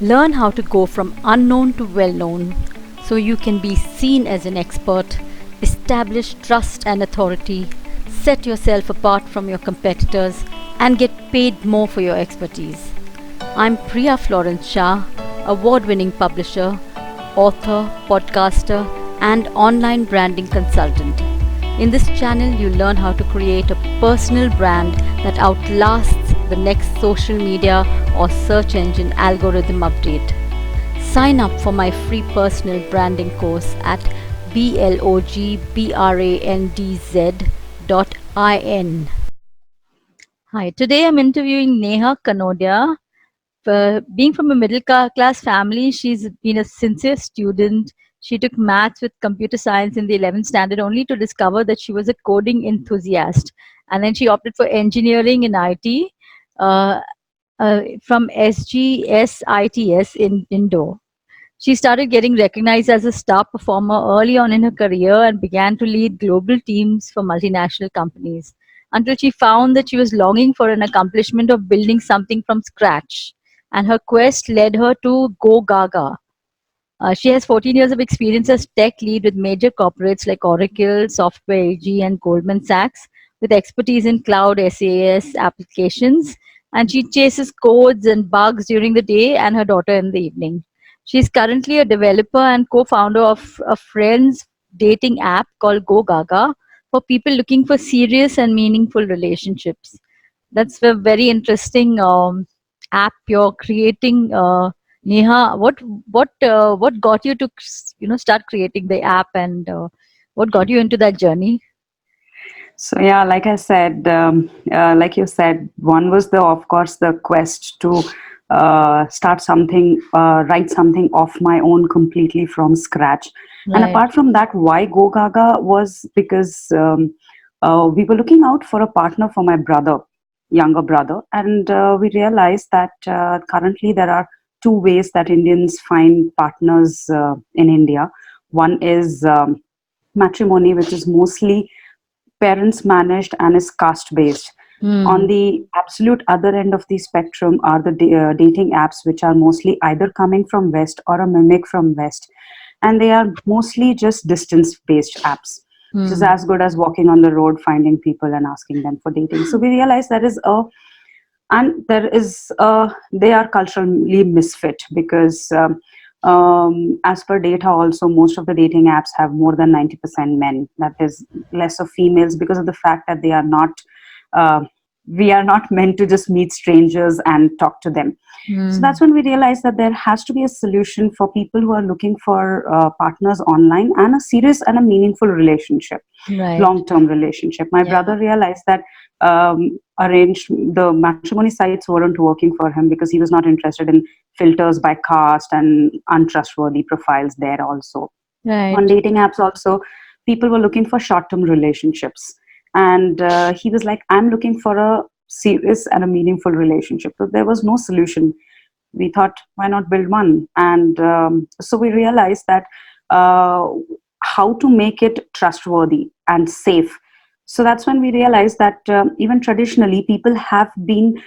Learn how to go from unknown to well known so you can be seen as an expert, establish trust and authority, set yourself apart from your competitors, and get paid more for your expertise. I'm Priya Florence Shah, award winning publisher, author, podcaster, and online branding consultant. In this channel, you learn how to create a personal brand that outlasts the next social media or search engine algorithm update. Sign up for my free personal branding course at blogbrandz.in. Hi, today I'm interviewing Neha Kanodia. Being from a middle class family, she's been a sincere student. She took maths with computer science in the 11th standard only to discover that she was a coding enthusiast. And then she opted for engineering in IT from SGSITS in Indore. She started getting recognized as a star performer early on in her career and began to lead global teams for multinational companies until she found that she was longing for an accomplishment of building something from scratch. And her quest led her to GoGaga. She has 14 years of experience as tech lead with major corporates like Oracle, SoftwareAG, and Goldman Sachs, with expertise in cloud SaaS applications. And she chases codes and bugs during the day and her daughter in the evening. She's currently a developer and co-founder of a friend's dating app called GoGaga for people looking for serious and meaningful relationships. That's a very interesting app you're creating, Neha. What got you to start creating the app, and what got you into that journey? So yeah, like I said, like you said, one was of course, the quest to start something, write something of my own completely from scratch. And Right. apart from that, why Go Gaga was because we were looking out for a partner for my brother, younger brother, and we realized that currently there are two ways that Indians find partners in India. One is matrimony, which is mostly parents managed and is caste based. On Hmm. the absolute other end of the spectrum are the dating apps, which are mostly either coming from West or a mimic from West. And they are mostly just distance based apps, which is Hmm. as good as walking on the road, finding people and asking them for dating. So we realize there is they are culturally misfit because as per data also, most of the dating apps have more than 90% men, that is less of females, because of the fact that they are not uh, we are not meant to just meet strangers and talk to them. So Hmm. that's when we realized that there has to be a solution for people who are looking for partners online and a serious and a meaningful relationship, Right. long term relationship. My Yeah. brother realized that arranged the matrimony sites weren't working for him because he was not interested in filters by caste and untrustworthy profiles there also. On Right. dating apps also, people were looking for short term relationships, and he was like, I'm looking for a serious and a meaningful relationship. So there was no solution. We thought, why not build one? And so we realized that uh, how to make it trustworthy and safe. So that's when we realized that even traditionally people have been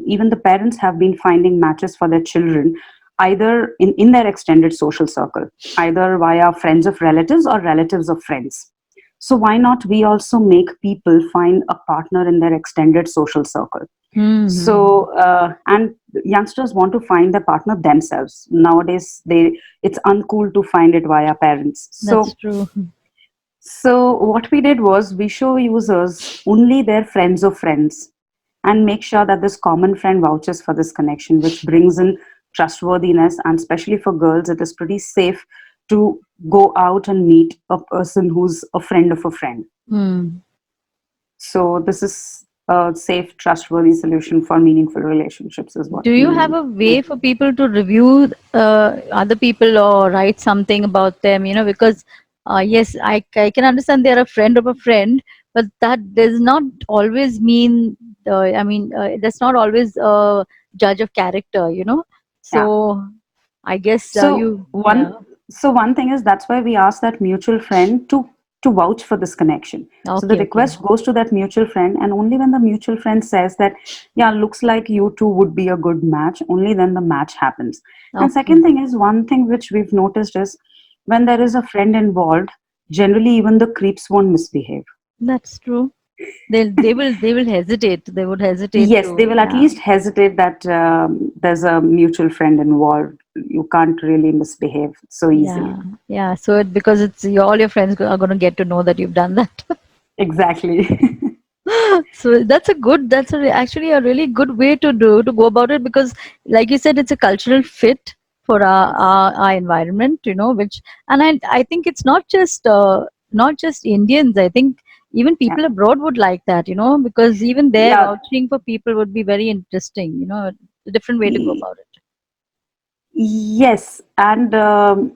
even the parents have been finding matches for their children either in their extended social circle, either via friends of relatives or relatives of friends. So why not we also make people find a partner in their extended social circle? Hmm. So and youngsters want to find their partner themselves nowadays. It's uncool to find it via parents. That's So true. what we did was we show users only their friends of friends and make sure that this common friend vouches for this connection, which brings in trustworthiness. And especially for girls, it is pretty safe to go out and meet a person who's a friend of a friend. Hmm. So this is a safe, trustworthy solution for meaningful relationships, is what Do you have we a make. way for people to review other people or write something about them? Because yes, I can understand they're a friend of a friend, but that does not always mean, that's not always a judge of character, Yeah. So I guess So you, yeah. one so one thing is that's why we ask that mutual friend to to vouch for this connection. So the Okay, okay. request goes to that mutual friend, and only when the mutual friend says that, yeah, looks like you two would be a good match, only then the match happens. And Okay. second thing is, one thing which we've noticed is, when there is a friend involved, generally even the creeps won't misbehave. That's true. They will hesitate. They would hesitate Yes, they to, will at yeah. least hesitate that there's a mutual friend involved. You can't really misbehave so easily. Yeah, yeah. So because it's all your friends are going to get to know that you've done that. Exactly. So actually a really good way to go about it, because like you said, it's a cultural fit for Yes. our environment, which, and I think it's not just Indians. I think even Yeah. people abroad would like that, because even their Yeah. vouching for people would be very interesting, a different way to go Y- about it. Yes. And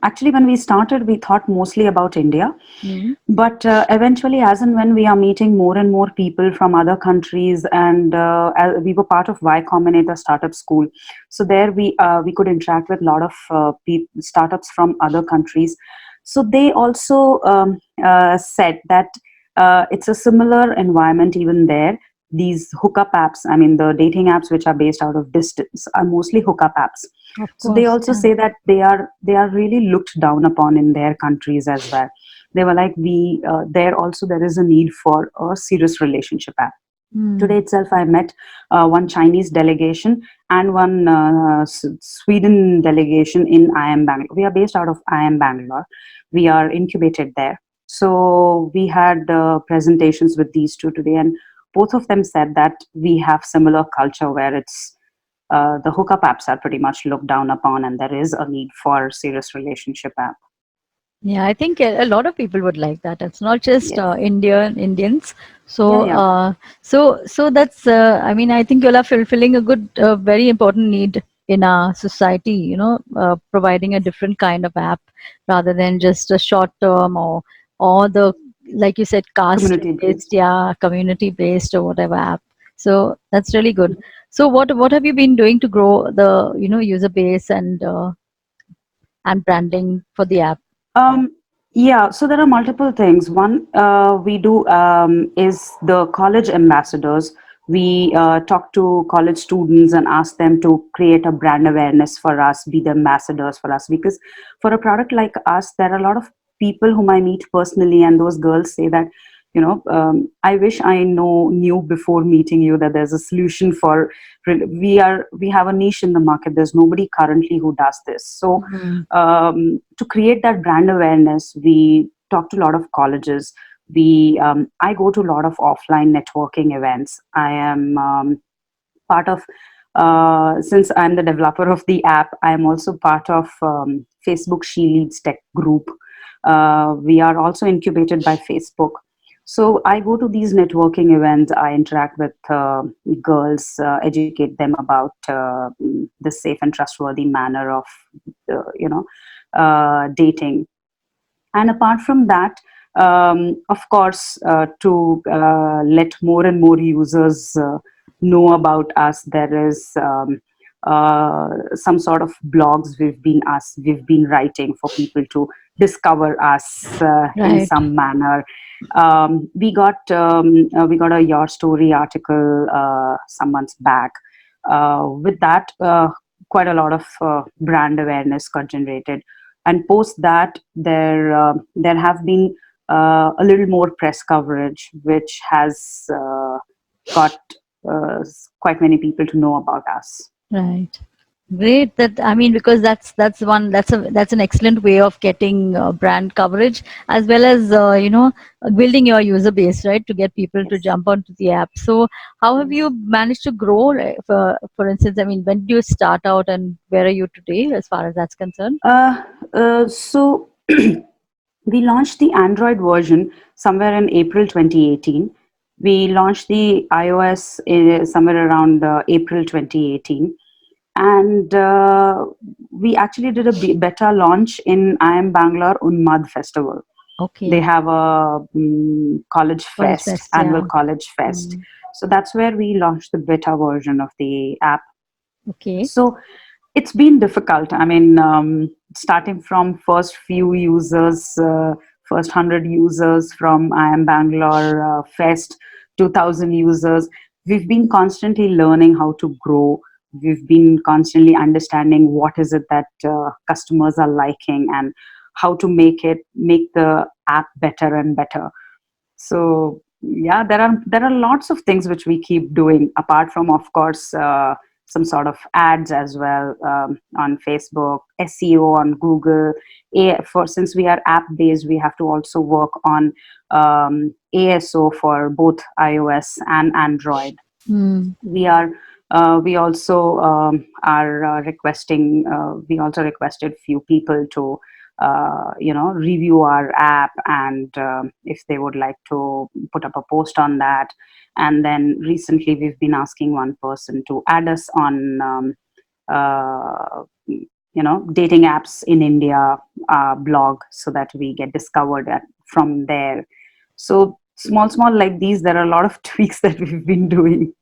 actually, when we started, we thought mostly about India. Mm. But eventually, as and when we are meeting more and more people from other countries, and we were part of Y Combinator Startup School, so there we could interact with a lot of startups from other countries. So they also said that it's a similar environment even there. These hookup apps, I mean, the dating apps which are based out of distance, are mostly hookup apps. Of So they course, also yeah. say that they are really looked down upon in their countries as well. They were like, we there also there is a need for a serious relationship app. Today Mm. itself, I met one Chinese delegation and one Sweden delegation in IIM Bangalore. We are based out of IIM Bangalore. We are incubated there. So we had presentations with these two today, and both of them said that we have similar culture where it's the hookup apps are pretty much looked down upon, and there is a need for serious relationship app. Yeah, I think a lot of people would like that. It's not just Yes. Indians. Yeah. So, Yeah. that's. I mean, I think you'll are fulfilling a good, very important need in our society. Providing a different kind of app rather than just a short term, or the, like you said, caste Community based, based. yeah, community based or whatever app. So that's really good. So what have you been doing to grow the user base and branding for the app? Um, yeah, so there are multiple things. One we do is the college ambassadors. We talk to college students and ask them to create a brand awareness for us, be the ambassadors for us. Because for a product like us, there are a lot of people whom I meet personally, and those girls say that, I wish I knew before meeting you that there's a solution for. We have a niche in the market. There's nobody currently who does this. So Mm. to create that brand awareness, we talk to a lot of colleges. I go to a lot of offline networking events. I am part of, since I'm the developer of the app, I am also part of Facebook She Leads Tech group. We are also incubated by Facebook. So I go to these networking events. I interact with girls, educate them about the safe and trustworthy manner of, dating. And apart from that, of course, to let more and more users know about us, there is some sort of blogs we've been writing for people to discover us in Right. some manner. We got a Your Story article some months back. With that, quite a lot of brand awareness got generated, and post that, there have been a little more press coverage, which has got quite many people to know about us. Right. Great. That, I mean, because that's an excellent way of getting brand coverage, as well as building your user base, right, to get people to Yes. jump onto the app. So how have Yes. you managed to grow? For instance, I mean, when did you start out, and where are you today, as far as that's concerned? So we launched the Android version somewhere in April 2018. We launched the iOS somewhere around April 2018. And we actually did a beta launch in IIM Bangalore Unmad Festival. They Okay. have a college College fest, Fest, annual yeah. college fest. Mm. So that's where we launched the beta version of the app. Okay. So it's been difficult. I mean, starting from first few users, first 100 users, from I am Bangalore Fest, 2000 users. We've been constantly learning how to grow. We've been constantly understanding what is it that customers are liking, and how to make the app better and better. So yeah, there are lots of things which we keep doing, apart from, of course, some sort of ads as well, on Facebook, SEO on Google. For Since we are app based, we have to also work on ASO for both iOS and Android. Hmm. We also are requesting we also requested few people to review our app, and if they would like to put up a post on that. And then recently we've been asking one person to add us on dating apps in India blog, so that we get discovered from there. So small like these, there are a lot of tweaks that we've been doing.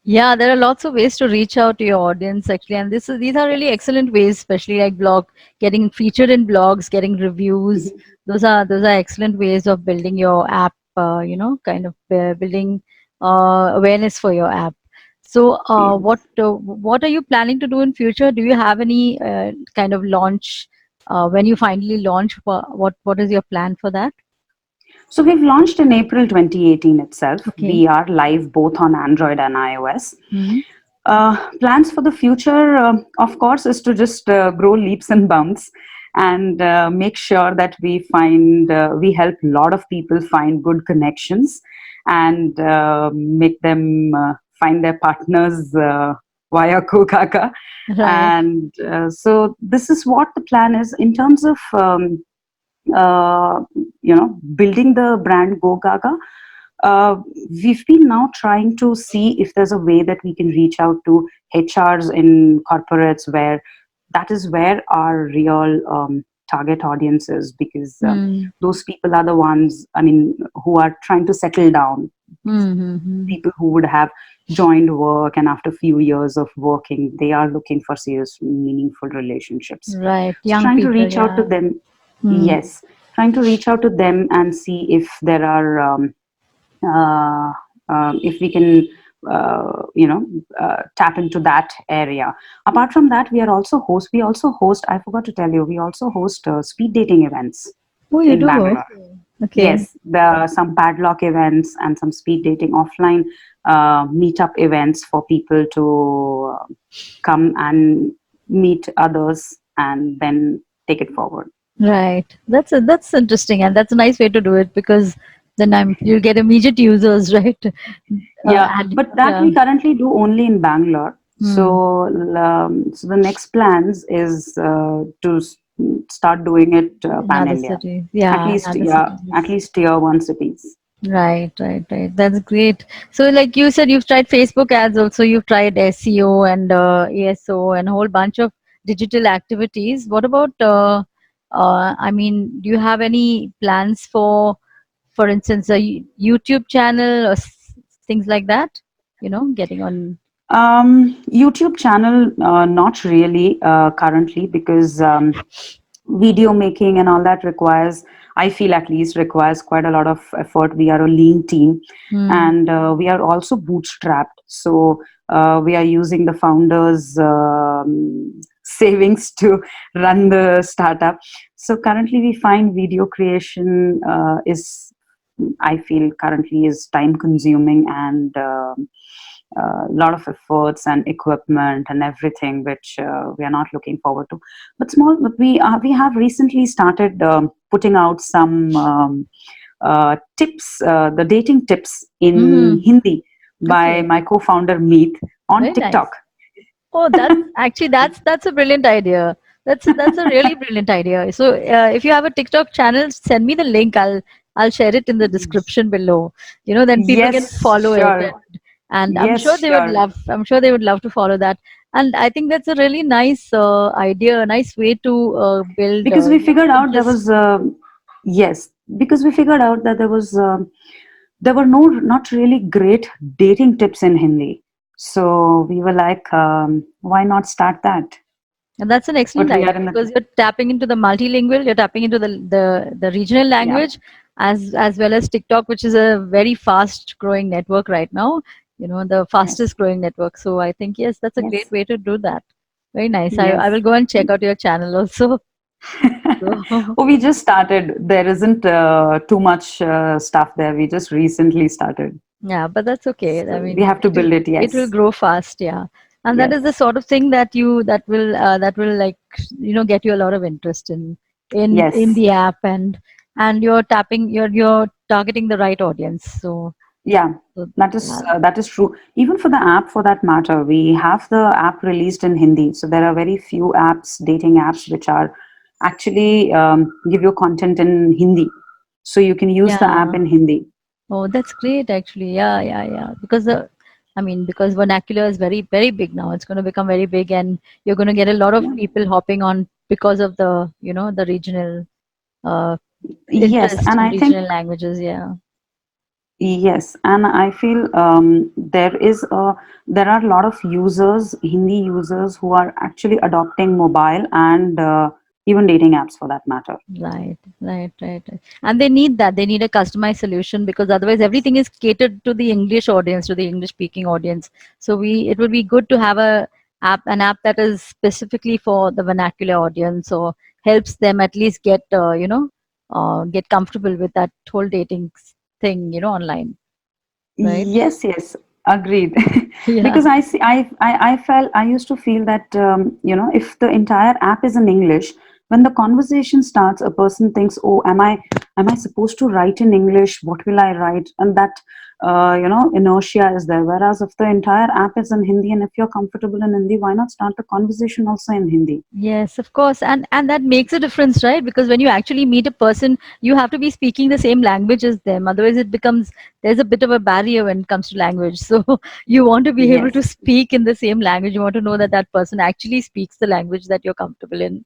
Yeah, there are lots of ways to reach out to your audience actually, and these are really excellent ways, especially like getting featured in blogs, getting reviews. Those are excellent ways of building your app. Kind of building awareness for your app. So, what are you planning to do in future? Do you have any kind of launch when you finally launch? What is your plan for that? So we've launched in April 2018 itself. Okay. We are live both on Android and iOS. Hmm. Plans for the future, of course, is to just grow leaps and bounds, and make sure that we help a lot of people find good connections, and make them find their partners via GoGaga. Right. And so this is what the plan is in terms of uh, building the brand GoGaga. uh, we've been now trying to see if there's a way that we can reach out to HRs in corporates, where that is where our real target audience is, because Hmm. those people are the ones, I mean, who are trying to settle down. Hmm. Hmm. Hmm. People who would have joined work, and after a few years of working, they are looking for serious, meaningful relationships. Right. So Young trying to people. reach out to Yeah. them, Hmm. yes, trying to reach out to them and see if there are uh, if we can tap into that area. Apart from that, we also host, I forgot to tell you, we also host speed dating events Oh, you in do? Bangalore. Okay. Yes, there are some padlock events and some speed dating offline meetup events for people to come and meet others and then take it forward. Right. That's interesting, and that's a nice way to do it because then you'll get immediate users, right? Yeah, And but that yeah. we currently do only in Bangalore. Hmm. So the next plans is to start doing it In pan other India. cities. At Yeah, in least, other yeah, at cities. least tier one cities. Right, right, right. That's great. So, like you said, you've tried Facebook ads also. You've tried SEO and ASO and a whole bunch of digital activities. What about? I mean, do you have any plans for instance, a YouTube channel or things like that? Getting on. YouTube channel, not really currently, because video making and all that requires, I feel at least, requires quite a lot of effort. We are a lean team, Hmm. and we are also bootstrapped. So we are using the founders savings to run the startup. So currently we find video creation is, I feel, currently is time consuming, and a lot of efforts and equipment and everything, which we are not looking forward to. But we have recently started putting out some tips, the dating tips in Hmm. Hindi, by Okay. my co-founder Meet, on Very nice. TikTok. Oh, that's a brilliant idea. That's a really brilliant idea. So, if you have a TikTok channel, send me the link. I'll share it in the description below. Then people can Yes, follow it, sure. and I'm Yes, sure they would sure. love. I'm sure they would love to follow that. And I think that's a really nice idea, a nice way to build, Because we figured out there interest. was yes, because we figured out that there were not really great dating tips in Hindi. So we were like, why not start that? And that's an excellent But we idea are in because the, you're tapping into the multilingual, you're tapping into the regional yeah, language as well as TikTok, which is a very fast growing network right now, the yes, fastest growing network. So I think, yes, that's a great yes, way to do that. Very nice. I will yes. go and check out your channel also. So Oh, we just started. There isn't too much stuff there. We just recently started. yeah, but that's okay. I So we mean, have to build it. it will Yes, grow fast, yeah. And that yes, is the sort of thing that will like get you a lot of interest in yes. the app, and you're targeting the right audience. Yeah, So yeah, that is true. Even for the app, for that matter, we have the app released in Hindi. So there are very few apps, dating apps, which are actually give you content in Hindi. So you can use the app yeah. in Hindi. Oh, that's great actually. Yeah, yeah, yeah. Because vernacular is very, very big now. It's going to become very big, and you're going to get a lot of Yeah. people hopping on because of the regional uh, Yes, interest and in I think regional languages. Yeah. yes, and I feel there are a lot of users, Hindi users, who are actually adopting mobile and even dating apps for that matter. Right, right, right, right. And they need that. They need a customized solution because otherwise Yes. everything is catered to the English audience, to the English speaking audience. So it would be good to have an app that is specifically for the vernacular audience, or helps them at least get comfortable with that whole dating thing, online, right? Yes, yes, agreed. Yeah. Because I felt, I used to feel that, if the entire app is in English, when the conversation starts, a person thinks, oh, am I supposed to write in English? What will I write? And that, inertia is there. Whereas if the entire app is in Hindi, and if you're comfortable in Hindi, why not start the conversation also in Hindi? Yes, of course, and that makes a difference, right? Because when you actually meet a person, you have to be speaking the same language as them. Otherwise, there's a bit of a barrier when it comes to language. So you want to be able Yes. to speak in the same language. You want to know that that person actually speaks the language that you're comfortable in.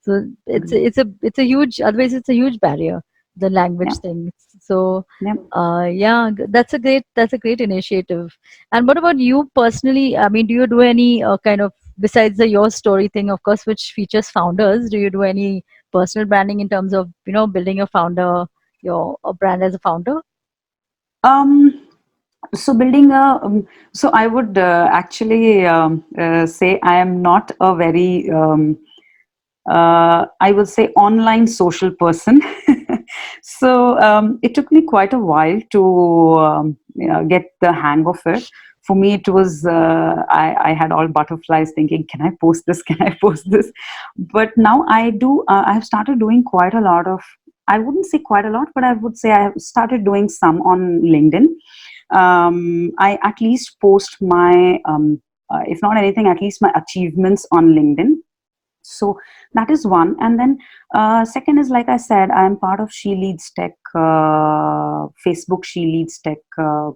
So Agree. it's a huge, otherwise it's a huge barrier, the Yeah. language thing. So Yeah. yeah, that's a great initiative. And what about you personally? I mean, do you do any kind of, besides the your story thing, of course, which features founders, do you do any personal branding in terms of building your a brand as a founder? Um, so building so I would actually say I am not a very I would say online social person. So it took me quite a while to get the hang of it. For me, it was I had all butterflies thinking, can I post this? Can I post this? But now I do. I have started doing quite a lot of. I wouldn't say quite a lot, but I would say I have started doing some on LinkedIn. I at least post my, if not anything, at least my achievements on LinkedIn. So that is one. And then second is, like I said, I am part of She Leads Tech, Facebook She Leads Tech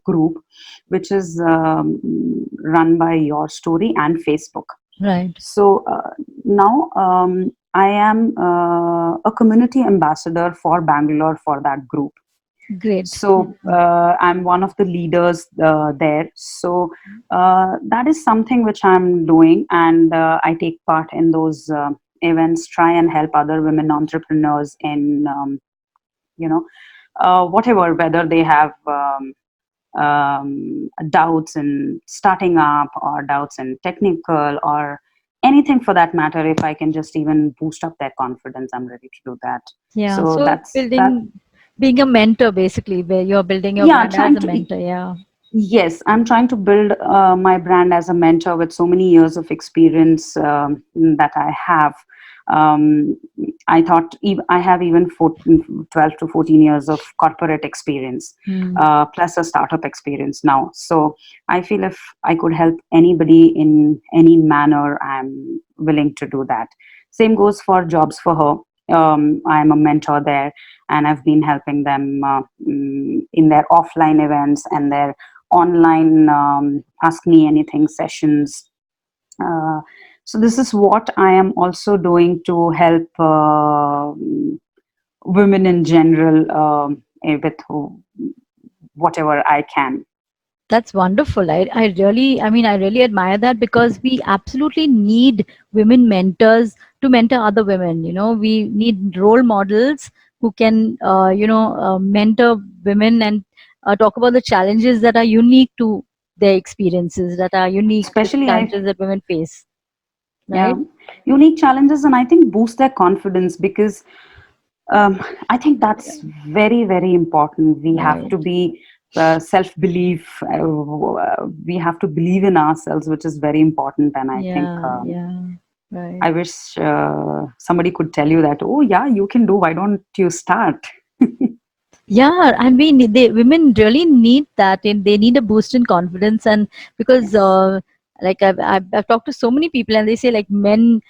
group, which is run by Your Story and Facebook. Right. So now I am a community ambassador for Bangalore for that group. Great. So I'm one of the leaders there. So that is something which I'm doing, and I take part in those events, try and help other women entrepreneurs in you know whatever, whether they have doubts in starting up, or doubts in technical, or anything for that matter. If I can just even boost up their confidence, I'm ready to do that. Yeah. So So that's that. being a mentor, basically, where you're building your Yeah, brand as trying a to. mentor. Yeah. Yes, I'm trying to build my brand as a mentor with so many years of experience that I have. Um, I thought I have even 12 to 14 years of corporate experience, Hmm. plus a startup experience now. So I feel if I could help anybody in any manner, I'm willing to do that. Same goes for Jobs for Her. I'm a mentor there, and I've been helping them in their offline events and their online ask me anything sessions. uh, so this is what I am also doing to help women in general, with whatever I can. That's wonderful. I really admire that because we absolutely need women mentors to mentor other women. We need role models who can, mentor women and talk about the challenges that are unique to their experiences, that are unique to the Especially, challenges that women face, yeah, right? unique challenges, and I think boost their confidence because I think Yeah, that's very, very important. We have right. to be self belief. We have to believe in ourselves, which is very important. And I think Yeah, yeah, right. I wish somebody could tell you that, oh, yeah, you can do. Why don't you start? Yeah, I mean, women really need that, and they need a boost in confidence. And because, Yes. like I've talked to so many people, and they say like men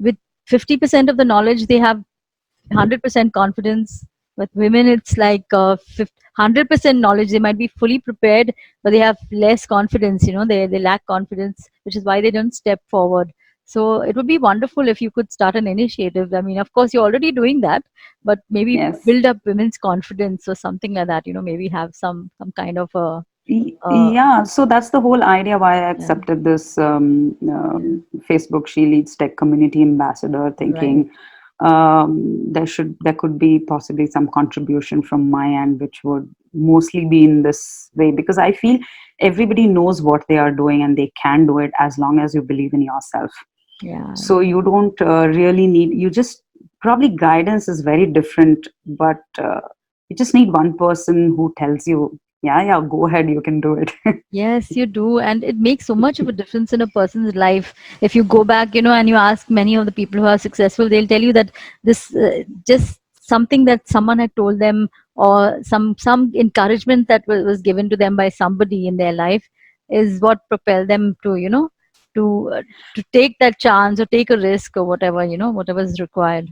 with 50% of the knowledge, they have 100% confidence. With women, it's like 100% knowledge. They might be fully prepared, but they have less confidence. They lack confidence, which is why they don't step forward. So it would be wonderful if you could start an initiative. I mean, of course, you're already doing that, but maybe Yes. build up women's confidence or something like that. Maybe have some kind of a uh, Yeah, so that's the whole idea why I yeah, accepted this yeah, Facebook She Leads Tech Community Ambassador, right, thinking there could be possibly some contribution from my end, which would mostly be in this way because I feel everybody knows what they are doing and they can do it as long as you believe in yourself. yeah, So you don't really need, you just probably guidance is very different, but you just need one person who tells you, yeah, yeah, go ahead, you can do it. yes, you do, and it makes so much of a difference in a person's life. If you go back, and you ask many of the people who are successful, they'll tell you that this just something that someone had told them, or some encouragement that was given to them by somebody in their life, is what propelled them to to uh, to take that chance or take a risk or whatever whatever is required.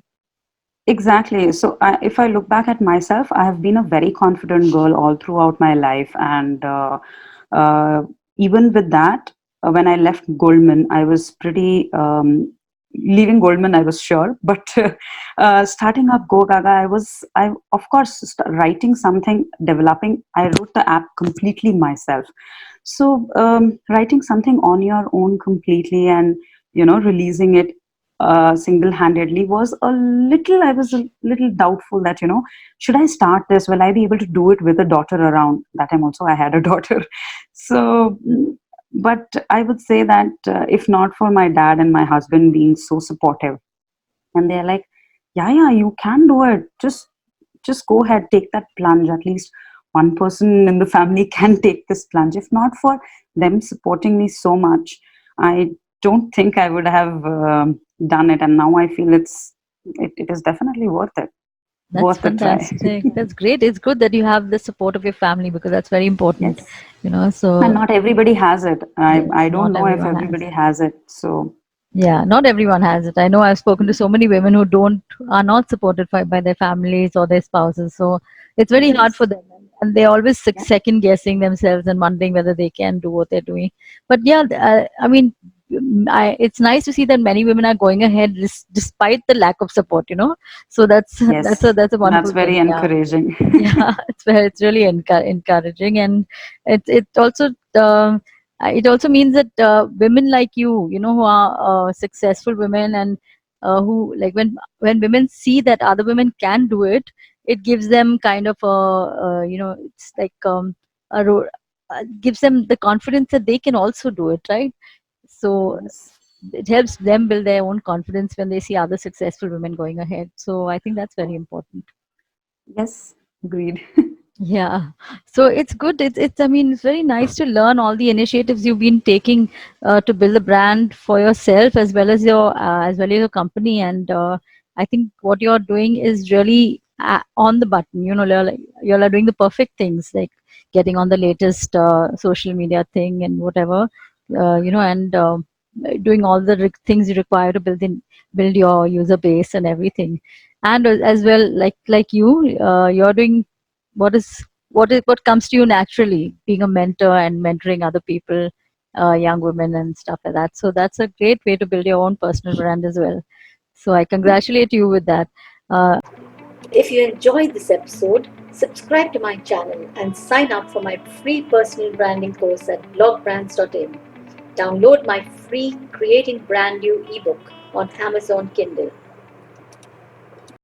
Exactly. So, if I look back at myself, I have been a very confident girl all throughout my life. And uh, even with that, when I left Goldman, I was pretty, leaving Goldman, I was sure. But starting up GoGaga, of course, writing something, developing, I wrote the app completely myself. So, writing something on your own completely and, releasing it single-handedly was I was a little doubtful that, should I start this? Will I be able to do it with a daughter around? That time also I had a daughter. So, but I would say that if not for my dad and my husband being so supportive, and they're like, yeah, yeah, you can do it. Just go ahead, take that plunge. At least one person in the family can take this plunge. If not for them supporting me so much, I don't think I would have done it. And now I feel it is definitely That's worth a try. fantastic. That's great. It's good that you have the support of your family because that's very important. Yes, and So not everybody has it. I yes, don't not know if everyone has. everybody has it. So Yeah, not everyone has it. I know I've spoken to so many women who don't are not supported by their families or their spouses. So it's very hard yes, for them, and they're always yeah, second guessing themselves and wondering whether they can do what they're doing. But yeah, I mean, it's nice to see that many women are going ahead despite the lack of support. So that's yes, that's a that's wonderful very thing. Yeah. encouraging. Yeah, it's really encouraging, and it also it also means that women like you who are successful women, and who like when women see that other women can do it, it gives them kind of it's like gives them the confidence that they can also do it, right? So Yes, it helps them build their own confidence when they see other successful women going ahead. So I think that's very important. yes, agreed. Yeah, so it's good. It's I mean, it's very nice to learn all the initiatives you've been taking to build a brand for yourself as well as your company. And I think what you're doing is really on the button. You're doing the perfect things, like getting on the latest social media thing and whatever, and doing all the things you require to build your user base and everything. And as well, like you're doing what comes to you naturally, being a mentor and mentoring other people, young women and stuff like that. So that's a great way to build your own personal brand as well. So I congratulate you with that. If you enjoyed this episode, Subscribe to my channel and sign up for my free personal branding course at blogbrands.in. Download my free Creating Brand New ebook on Amazon Kindle.